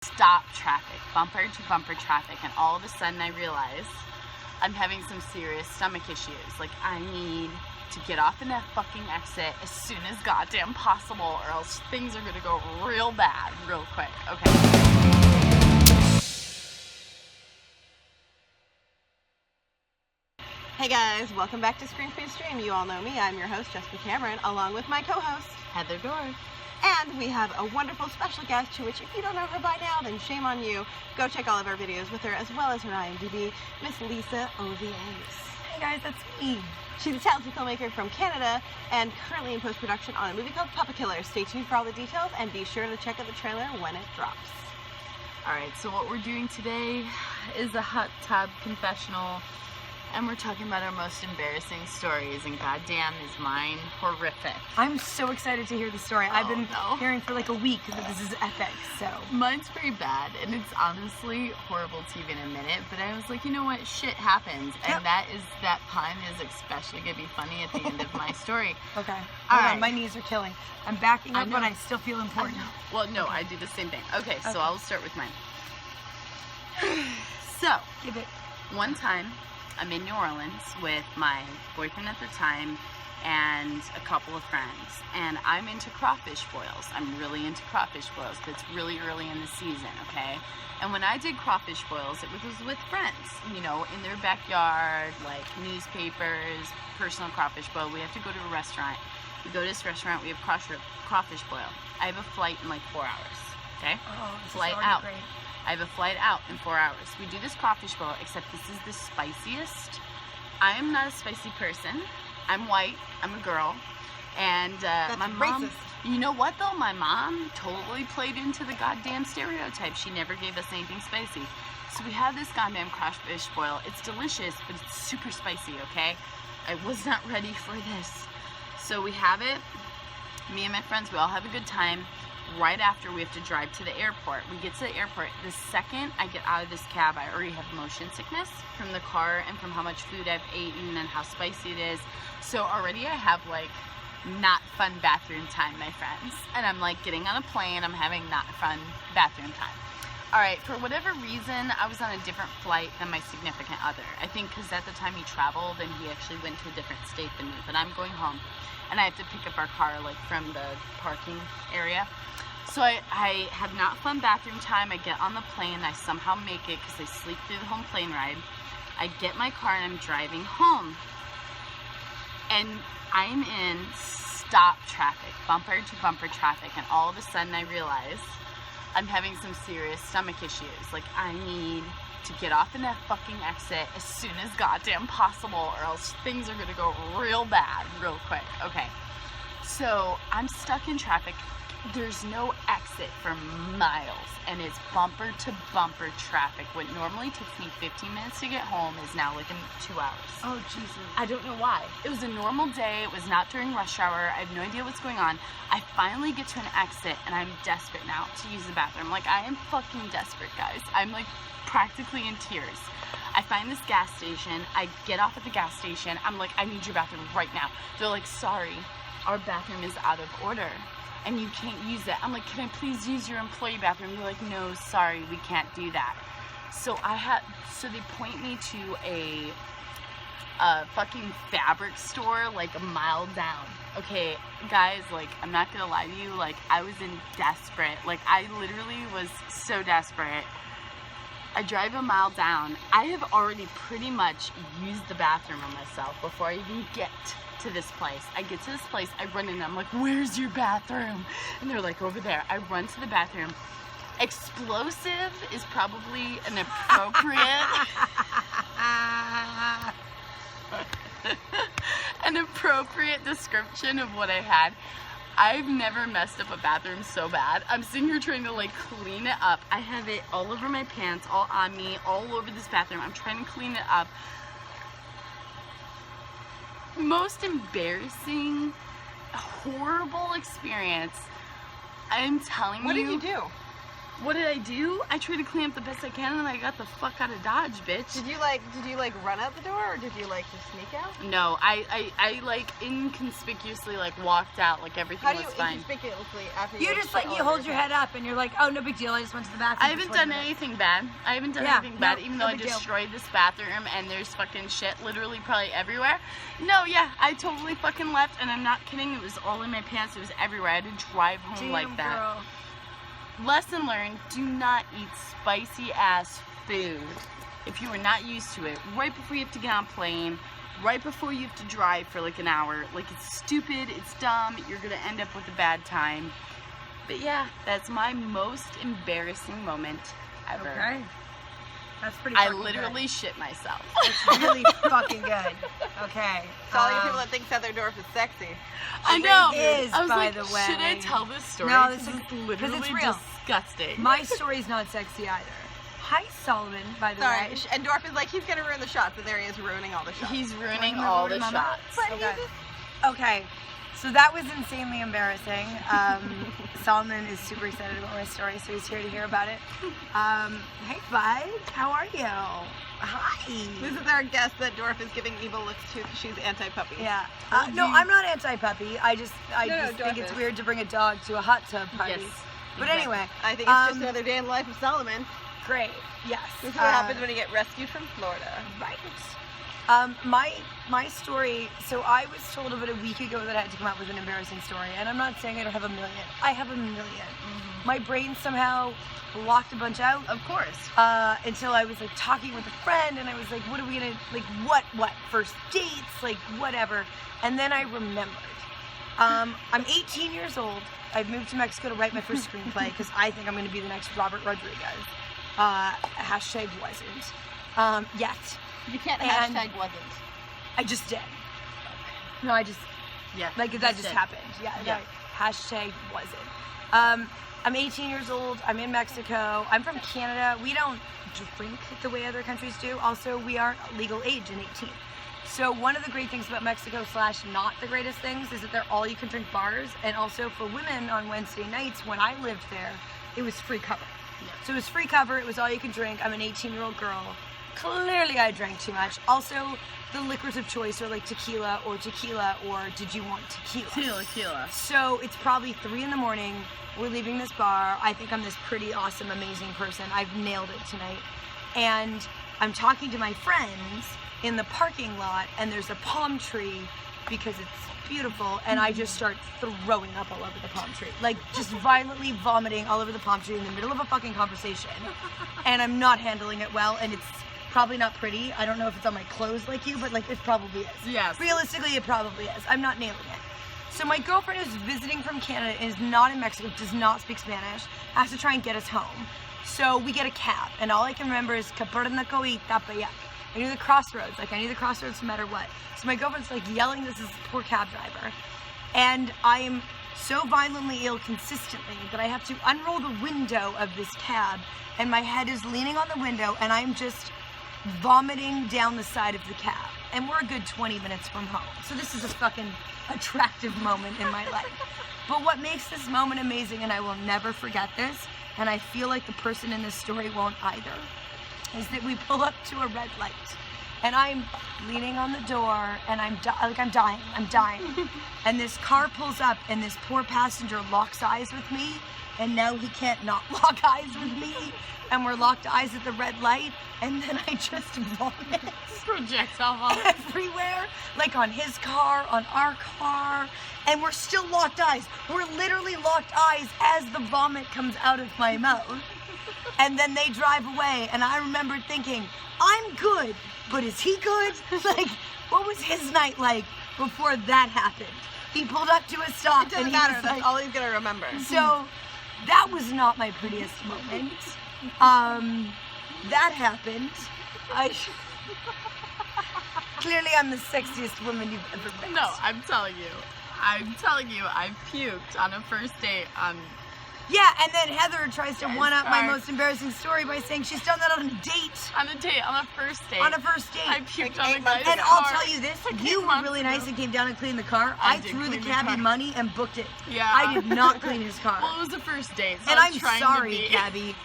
stop traffic, bumper to bumper traffic, and all of a sudden I realize I'm having some serious stomach issues. Like, I need to get off in that fucking exit as soon as goddamn possible, or else things are gonna go real bad real quick. Okay. Hey guys, welcome back to Screen Free Stream. You all know me. I'm your host, Jessica Cameron, along with my co-host, Heather Dorff. And we have a wonderful special guest, to which if you don't know her by now, then shame on you. Go check all of our videos with her, as well as her IMDb, Miss Lisa Ovies. Hey guys, that's me. She's a talented filmmaker from Canada and currently in post-production on a movie called Puppet Killer. Stay tuned for all the details and be sure to check out the trailer when it drops. Alright, so what we're doing today is a hot tub confessional, and we're talking about our most embarrassing stories, and goddamn is mine horrific. I'm so excited to hear the story. I've been hearing for like a week that this is epic, so. Mine's pretty bad, and it's honestly horrible to even admit it, but I was like, you know what, shit happens, and that pun is especially gonna be funny at the end of my story. Okay. All right. My knees are killing. I'm backing up, but I still feel important. Well, no, I do the same thing. Okay, so I'll start with mine. So, Give it. one time, I'm in New Orleans with my boyfriend at the time and a couple of friends, and I'm into crawfish boils. I'm really into crawfish boils because it's really early in the season, okay? And when I did crawfish boils, it was with friends, you know, in their backyard, like newspapers, personal crawfish boil. We have to go to a restaurant. We go to this restaurant, we have crawfish boil. I have a flight in like 4 hours, okay? Oh, this flight is already out. great. I have a flight out in 4 hours. We do this crawfish boil, except this is the spiciest. I am not a spicy person. I'm white. I'm a girl. And my mom... racist. You know what, though? My mom totally played into the goddamn stereotype. She never gave us anything spicy. So we have this goddamn crawfish boil. It's delicious, but it's super spicy, okay? I was not ready for this. So we have it. Me and my friends, we all have a good time. Right after, we have to drive to the airport. We get to the airport. The second I get out of this cab, I already have motion sickness from the car and from how much food I've eaten and how spicy it is. So already I have like not fun bathroom time, my friends. And I'm like getting on a plane, I'm having not fun bathroom time. All right, for whatever reason, I was on a different flight than my significant other. I think because at the time he traveled and he actually went to a different state than me. But I'm going home and I have to pick up our car like from the parking area. So I have not fun bathroom time. I get on the plane. I somehow make it because I sleep through the home plane ride. I get my car and I'm driving home. And I'm in stop traffic, bumper to bumper traffic. And all of a sudden I realize I'm having some serious stomach issues. Like, I need to get off in that fucking exit as soon as goddamn possible, or else things are gonna go real bad real quick. Okay. So I'm stuck in traffic. There's no exit for miles, and it's bumper to bumper traffic. What normally takes me 15 minutes to get home is now like in 2 hours. Oh, Jesus. I don't know why. It was a normal day. It was not during rush hour. I have no idea what's going on. I finally get to an exit, and I'm desperate now to use the bathroom. Like, I am fucking desperate, guys. I'm like practically in tears. I find this gas station. I get off at the gas station. I'm like, I need your bathroom right now. They're like, sorry, our bathroom is out of order and you can't use it. I'm like, can I please use your employee bathroom? They're like, no, sorry, we can't do that. So they point me to a fucking fabric store like a mile down. Okay, guys, like, I'm not gonna lie to you, like, I was desperate. Like, I literally was so desperate. I drive a mile down. I have already pretty much used the bathroom on myself before I even get to this place. I get to this place, I run in, I'm like, where's your bathroom? And they're like, over there. I run to the bathroom. Explosive is probably an appropriate description of what I had. I've never messed up a bathroom so bad. I'm sitting here trying to like clean it up. I have it all over my pants, all on me, all over this bathroom. I'm trying to clean it up. Most embarrassing, horrible experience. I'm telling you. What did you do? What did I do? I tried to clean up the best I can, and I got the fuck out of Dodge, bitch. Did you like run out the door, or did you like just sneak out? No, I like inconspicuously like walked out, like everything was fine. How do you inconspicuously after You just like, you hold your head up and you're like, oh, no big deal, I just went to the bathroom. I haven't done anything bad. I haven't done anything bad, even though I big deal. destroyed this bathroom and there's fucking shit literally probably everywhere. No, yeah, I totally fucking left, and I'm not kidding. It was all in my pants. It was everywhere. I had to drive home Damn, like that. girl. Lesson learned, do not eat spicy ass food if you are not used to it. Right before you have to get on a plane, right before you have to drive for like an hour. Like, it's stupid, it's dumb, you're gonna end up with a bad time. But yeah, that's my most embarrassing moment ever. Okay. That's pretty I fucking literally shit myself. good. It's really fucking good. Okay. To all you people that think Heather Dorff is sexy. I know. It is, I was by like, the way. should I tell this story? No, this is literally it's real. disgusting. My story's not sexy either. Hi, Solomon, by the Sorry, way. and Dorff is like, he's gonna ruin the shots, but there he is ruining all the shots. He's ruining Wanna all go to the Mama? shots. Okay. Okay. So that was insanely embarrassing. Solomon is super excited about my story, so he's here to hear about it. Hey, bud. How are you? Hi. This is our guest that Dorff is giving evil looks to because she's anti-puppy. Yeah. No, I'm not anti-puppy. I just Dorff think it's is. weird to bring a dog to a hot tub party. Yes. But exactly. anyway, I think it's just another day in the life of Solomon. great. Yes. This is what happens when you get rescued from Florida. Right. My story, so I was told about a week ago that I had to come up with an embarrassing story, and I'm not saying I don't have a million. I have a million. Mm-hmm. My brain somehow blocked a bunch out. Of course. Until I was like talking with a friend, and I was like, what are we gonna, like, what, first dates, like, whatever. And then I remembered. I'm 18 years old. I've moved to Mexico to write my first screenplay because I think I'm gonna be the next Robert Rodriguez. Hashtag wasn't. Yet. You can't And- hashtag wasn't. I just did. No, I just, Yeah. like, that just did. happened. Yeah. Yeah. Right. Hashtag wasn't. I'm 18 years old. I'm in Mexico. I'm from Canada. We don't drink the way other countries do. Also, we aren't legal age in 18. So one of the great things about Mexico / not the greatest things is that they're all you can drink bars. And also for women on Wednesday nights, when I lived there, it was free cover. Yeah. So it was free cover. It was all you can drink. I'm an 18-year-old girl. Clearly I drank too much. Also, the liquors of choice are like tequila or did you want tequila? Tequila. So it's probably 3 in the morning. We're leaving this bar. I think I'm this pretty awesome, amazing person. I've nailed it tonight. And I'm talking to my friends in the parking lot, and there's a palm tree because it's beautiful, and I just start throwing up all over the palm tree. Like, just violently vomiting all over the palm tree in the middle of a fucking conversation. And I'm not handling it well, and it's probably not pretty. I don't know if it's on my clothes like you, but like it probably is. Yes. Realistically, it probably is. I'm not nailing it. So my girlfriend who's visiting from Canada and is not in Mexico, does not speak Spanish, has to try and get us home. So we get a cab, and all I can remember is Capernacoita pa allá. I knew the crossroads. Like, I knew the crossroads no matter what. So my girlfriend's like yelling this is this poor cab driver. And I am so violently ill consistently that I have to unroll the window of this cab, and my head is leaning on the window, and I'm just vomiting down the side of the cab. And we're a good 20 minutes from home. So this is a fucking attractive moment in my life. But what makes this moment amazing, and I will never forget this, and I feel like the person in this story won't either, is that we pull up to a red light. And I'm leaning on the door, and I'm dying. And this car pulls up, and this poor passenger locks eyes with me, and now he can't not lock eyes with me. And we're locked eyes at the red light, and then I just vomit. Projectile vomit. Everywhere, like on his car, on our car, and we're still locked eyes. We're literally locked eyes as the vomit comes out of my mouth. And then they drive away, and I remember thinking, I'm good, but is he good? Like, what was his night like before that happened? He pulled up to a stop, It doesn't and he matter. was That's like, all he's gonna remember. so that was not my prettiest moment. That happened. Clearly I'm the sexiest woman you've ever met. No, I'm telling you, I puked on a first date on Yeah, and then Heather tries to one-up my most embarrassing story by saying she's done that on a date. On a date, on a first date. On a first date. I puked on the guy's And car. I'll tell you this, you were really nice and came down and cleaned the car. I did threw the clean the cabbie car. money and booked it. Yeah. I did not clean his car. Well, it was the first date, so And I I'm was trying sorry, to be... Gabby.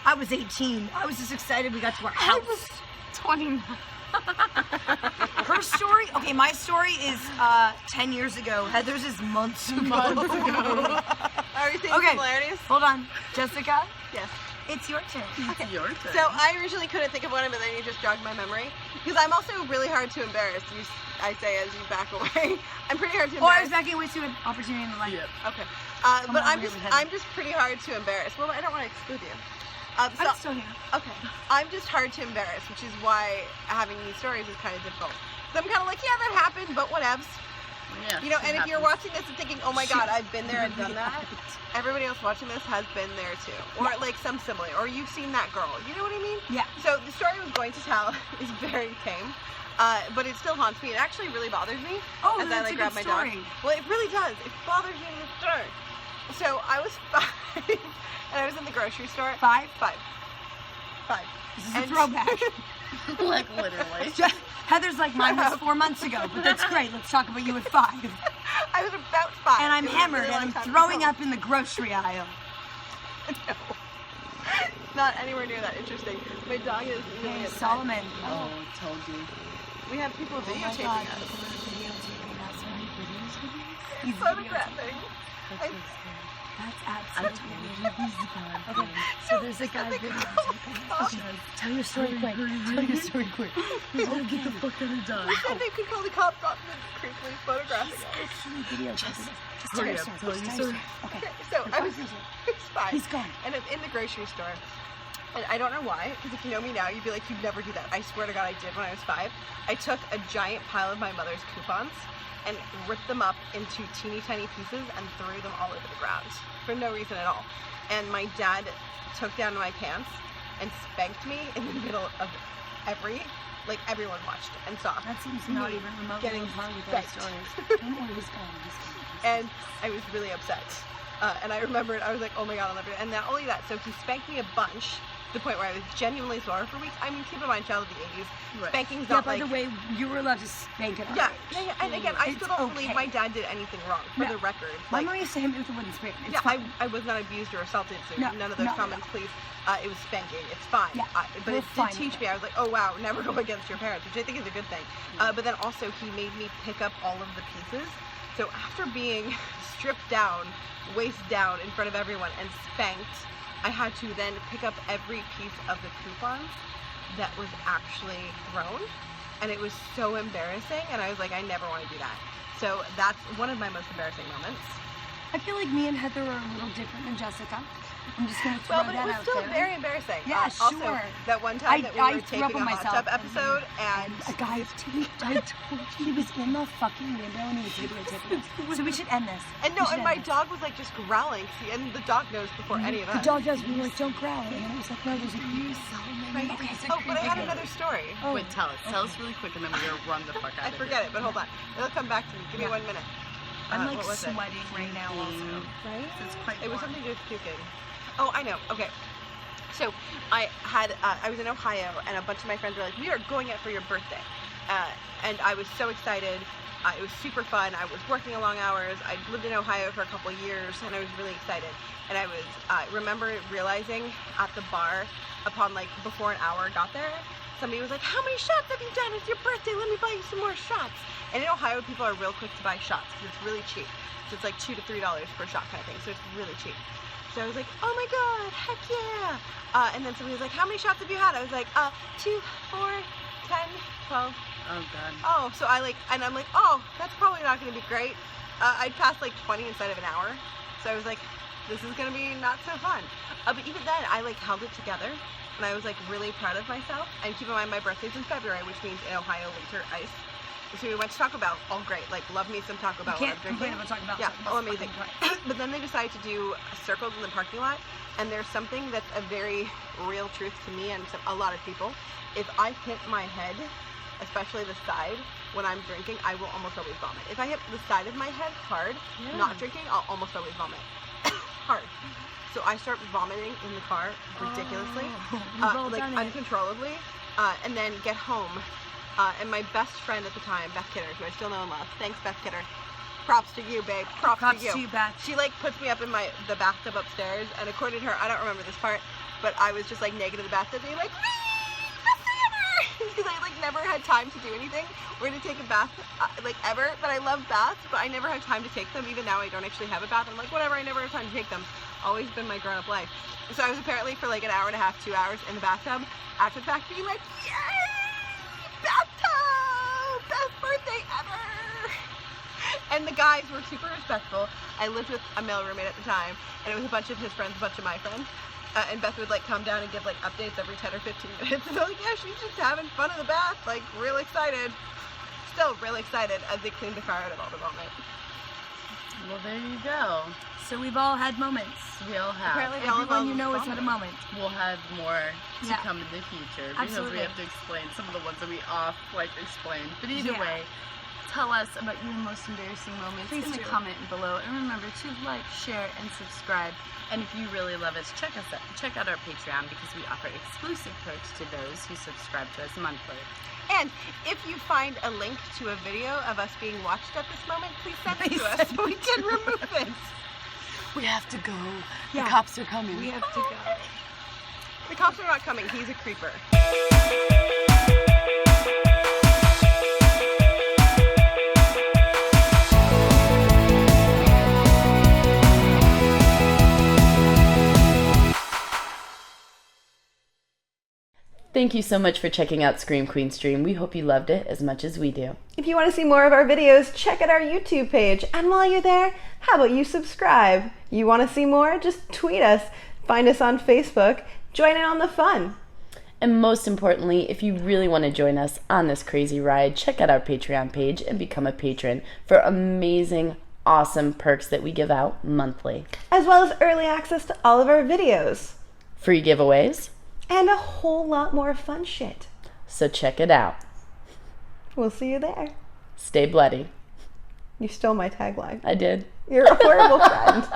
I was 18. I was just excited we got to our I house. was 29. Her story, okay, my story is 10 years ago. Heather's is months ago. Are we seeing Okay. similarities? Hold on. Jessica, Yes. it's your turn. It's your turn. So I originally couldn't think of one, but then you just jogged my memory. Because I'm also really hard to embarrass. I say as you back away. I'm pretty hard to Oh, I embarrass. was backing away to an opportunity in the light. Yep. Okay. Come But on, I'm really, just Heather. I'm just pretty hard to embarrass. Well, I don't want to exclude you. I'm still here. Okay. I'm just hard to embarrass, which is why having these stories is kind of difficult. So I'm kind of like, yeah, that happened, but whatevs. Yeah, You know, it and if you're happens. watching this and thinking, oh my God, I've been there and done that, everybody else watching this has been there too. Or like some similar, or you've seen that girl. You know what I mean? Yeah. So the story I was going to tell is very tame, but it still haunts me. It actually really bothers me. Oh, as that's I, like, a grab good my dog. story. Well, it really does. It bothers me in the story. So I was 5, and I was in the grocery store. 5? 5. This is a And- throwback. Like, literally. Heather's like, mine was 4 months ago, but that's great. Let's talk about you at 5. I was about 5. And I'm It was a hammered really and long I'm time throwing ago. up in the grocery aisle. No. Not anywhere near that interesting. My dog is really Hey, upset. Solomon. Oh, told you. We have people Oh my videotaping God, us. people are videotaping us. It's He's photographing. That's I absolutely told you he's gone. okay. So there's a guy videotaping. Tell your story quick. Tell your story quick. Oh, get the fuck out of Dodge. We said they could call the cops on the creepily photographing us. Actually videotaping. Just Hurry tell up, your tell your story. story. Okay. So I was He's 5. He's gone. And I'm in the grocery store. And I don't know why, because if you know me now, you'd be like, you'd never do that. I swear to God, I did when I was 5. I took a giant pile of my mother's coupons and ripped them up into teeny tiny pieces and threw them all over the ground for no reason at all. And my dad took down my pants and spanked me in the middle of everyone watched and saw. That seems not even remotely Getting on par with our spanked. stories. Don't worry, he's gone. He's gone. And I was really upset. And I remembered, I was like, oh my God, I'll never do it. And not only that, so he spanked me a bunch to the point where I was genuinely sore for weeks. I mean, keep in mind, child of the 80s. Right. Spanking's Yeah, not by like... the way, you were allowed to spank it. Yeah, and again, I still It's don't believe okay. my dad did anything wrong, for No. the record. My Like, mom used to hit me with a wooden spoon. It's yeah, fine. I was not abused or assaulted, so No, none of those no, comments, please. It was spanking. It's fine. Yeah, But we're it fine did teach with me. I was like, oh wow, never go against your parents, which I think is a good thing. But then also he made me pick up all of the pieces. So after being stripped down, waist down in front of everyone and spanked, I had to then pick up every piece of the coupons that was actually thrown. And it was so embarrassing. And I was like, I never want to do that. So that's one of my most embarrassing moments. I feel like me and Heather are a little different than Jessica. I'm just gonna throw Well, but that it was out still there. very embarrassing. Yeah, Also, sure. that one time that we I were threw up taping on a hot myself tub episode, and a guy, I told you, he was in the fucking window and he was videotaping us. So we should end this. and no, We should and my end this. dog was like just growling, and the dog knows before any of The us. dog does. We were like, don't growl. And then it was like, no, there's a you. Right? Oh, but I had another story. Oh, Wait, tell us. Tell us really quick and then we're going to run the fuck out I of forget here. it, but hold on. It'll come back to me. Give me 1 minute. I'm like what was it? sweating right now also. Right? It's quite It was warm. something to do with puking. Oh, I know. Okay. So I was in Ohio, and a bunch of my friends were like, we are going out for your birthday. And I was so excited. It was super fun. I was working long hours. I lived in Ohio for a couple of years, and I was really excited. And I remember realizing at the bar, upon like before an hour got there, somebody was like, how many shots have you done? It's your birthday. Let me buy you some more shots. And in Ohio, people are real quick to buy shots because it's really cheap. So it's like $2 to $3 per shot kind of thing. So it's really cheap. So I was like, oh my God, heck yeah. And then somebody was like, how many shots have you had? I was like, 2, 4, 10, 12. Oh, God. Oh, so I'm like, oh, that's probably not going to be great. I'd passed like 20 instead of an hour. So I was like, this is going to be not so fun. But even then, I like held it together. And I was like really proud of myself. And keep in mind, my birthday's in February, which means in Ohio, winter ice. So we went to Taco Bell, all great. Like, love me some Taco Bell. You can't when I'm complain drinking. about talking about Yeah, something. all That's amazing. fucking great. But then they decided to do circles in the parking lot, and there's something that's a very real truth to me and to a lot of people. If I hit my head, especially the side, when I'm drinking, I will almost always vomit. If I hit the side of my head hard, not drinking, I'll almost always vomit. hard. So I start vomiting in the car ridiculously, like uncontrollably, and then get home. And my best friend at the time, Beth Kidder, who I still know and love. Thanks, Beth Kidder. Props to you, babe. Props to you, Beth. She like puts me up in the bathtub upstairs, and according to her, I don't remember this part, but I was just like naked in the bathtub, being like, because I like never had time to do anything or to take a bath like ever. But I love baths, but I never had time to take them. Even now I don't actually have a bath. I'm like, whatever, I never have time to take them. Always been my grown-up life. So I was apparently for like an hour and a half, 2 hours in the bathtub after the fact, being like, yay, bathtub, best birthday ever. And the guys were super respectful. I lived with a male roommate at the time, and it was a bunch of his friends, a bunch of my friends. And Beth would like come down and give like updates every 10 or 15 minutes. And they're like, yeah, she's just having fun in the bath, like real excited. Still real excited as they cleaned the car out of all the vomit. Well, there you go. So we've all had moments. We all have. Apparently Everyone you know has had a moment. We'll have more to Yeah. come in the future because Absolutely. we have to explain some of the ones that we explained. But either Yeah. way, tell us about your most embarrassing moments Please in the do. comment below. And remember to like, share, and subscribe. And if you really love us, check out our Patreon because we offer exclusive perks to those who subscribe to us monthly. And if you find a link to a video of us being watched at this moment, please send it to us so we can remove it. We have to go. Yeah. The cops are coming. We have to go. The cops are not coming. He's a creeper. Thank you so much for checking out Scream Queen Stream. We hope you loved it as much as we do. If you want to see more of our videos, check out our YouTube page. And while you're there, how about you subscribe? You want to see more? Just tweet us. Find us on Facebook. Join in on the fun. And most importantly, if you really want to join us on this crazy ride, check out our Patreon page and become a patron for amazing, awesome perks that we give out monthly. As well as early access to all of our videos. Free giveaways. And a whole lot more fun shit. So check it out. We'll see you there. Stay bloody. You stole my tagline. I did. You're a horrible friend.